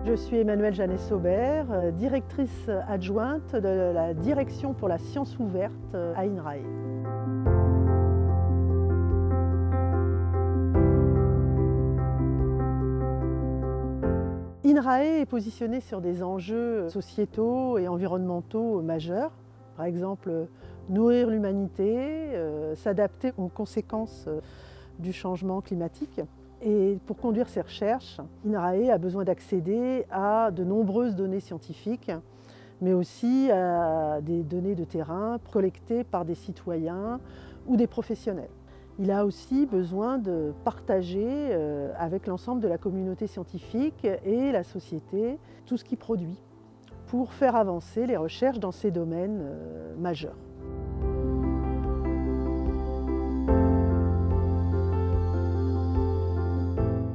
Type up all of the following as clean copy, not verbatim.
Je suis Emmanuelle Janet-Saubert, directrice adjointe de la direction pour la science ouverte à INRAE. INRAE est positionné sur des enjeux sociétaux et environnementaux majeurs. Par exemple, nourrir l'humanité, s'adapter aux conséquences du changement climatique. Et pour conduire ces recherches, INRAE a besoin d'accéder à de nombreuses données scientifiques, mais aussi à des données de terrain collectées par des citoyens ou des professionnels. Il a aussi besoin de partager avec l'ensemble de la communauté scientifique et la société tout ce qu'il produit pour faire avancer les recherches dans ces domaines majeurs.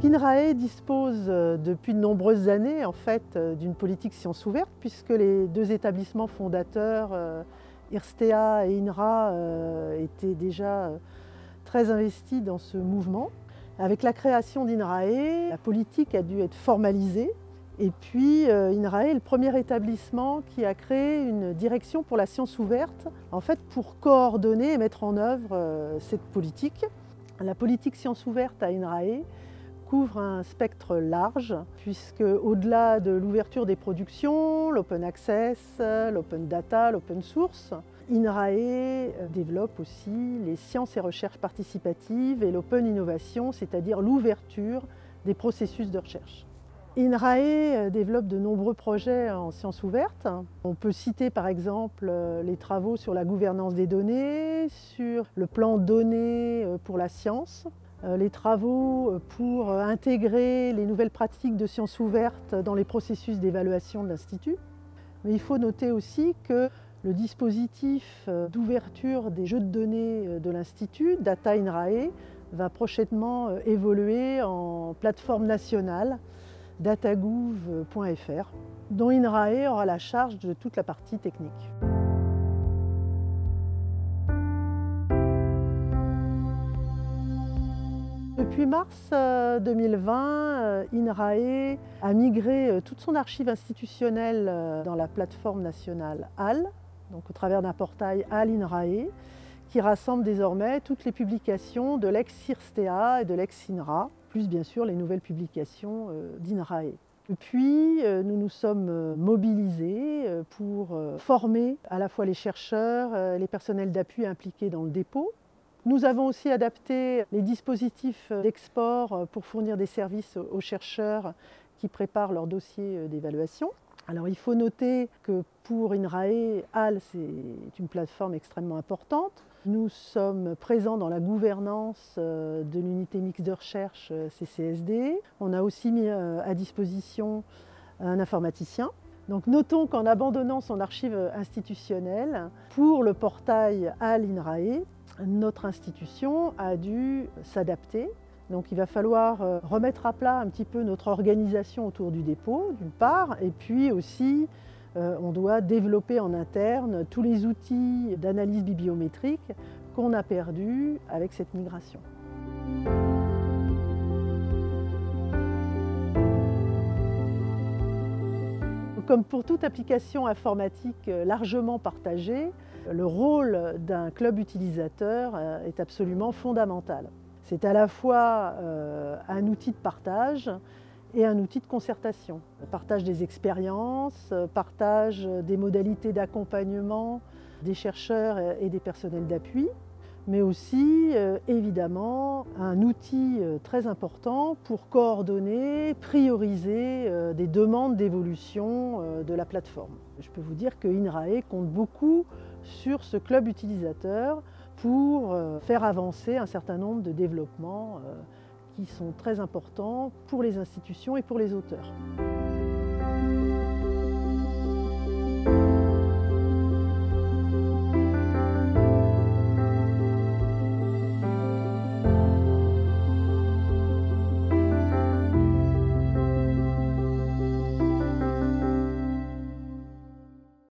INRAE dispose depuis de nombreuses années d'une politique science ouverte, puisque les deux établissements fondateurs, IRSTEA et INRA, étaient déjà très investis dans ce mouvement. Avec la création d'INRAE, la politique a dû être formalisée. Et puis INRAE est le premier établissement qui a créé une direction pour la science ouverte, pour coordonner et mettre en œuvre cette politique. La politique science ouverte à INRAE couvre un spectre large, puisque au-delà de l'ouverture des productions, l'open access, l'open data, l'open source, INRAE développe aussi les sciences et recherches participatives et l'open innovation, c'est-à-dire l'ouverture des processus de recherche. INRAE développe de nombreux projets en sciences ouvertes. On peut citer par exemple les travaux sur la gouvernance des données, sur le plan données pour la science, les travaux pour intégrer les nouvelles pratiques de sciences ouvertes dans les processus d'évaluation de l'Institut. Mais il faut noter aussi que le dispositif d'ouverture des jeux de données de l'Institut, Data INRAE, va prochainement évoluer en plateforme nationale datagouv.fr, dont INRAE aura la charge de toute la partie technique. Depuis mars 2020, INRAE a migré toute son archive institutionnelle dans la plateforme nationale HAL, donc au travers d'un portail HAL INRAE, qui rassemble désormais toutes les publications de l'ex-IRSTEA et de l'ex-INRA, plus bien sûr les nouvelles publications d'INRAE. Depuis, nous nous sommes mobilisés pour former à la fois les chercheurs, les personnels d'appui impliqués dans le dépôt. Nous avons aussi adapté les dispositifs d'export pour fournir des services aux chercheurs qui préparent leur dossier d'évaluation. Alors il faut noter que pour INRAE, HAL, c'est une plateforme extrêmement importante. Nous sommes présents dans la gouvernance de l'unité mixte de recherche CCSD. On a aussi mis à disposition un informaticien. Donc notons qu'en abandonnant son archive institutionnelle, pour le portail HAL INRAE, notre institution a dû s'adapter. Donc il va falloir remettre à plat un petit peu notre organisation autour du dépôt, d'une part, et puis aussi on doit développer en interne tous les outils d'analyse bibliométrique qu'on a perdus avec cette migration. Comme pour toute application informatique largement partagée, le rôle d'un club utilisateur est absolument fondamental. C'est à la fois un outil de partage et un outil de concertation. Partage des expériences, partage des modalités d'accompagnement des chercheurs et des personnels d'appui, mais aussi évidemment un outil très important pour coordonner, prioriser des demandes d'évolution de la plateforme. Je peux vous dire que INRAE compte beaucoup sur ce club utilisateur pour faire avancer un certain nombre de développements qui sont très importants pour les institutions et pour les auteurs.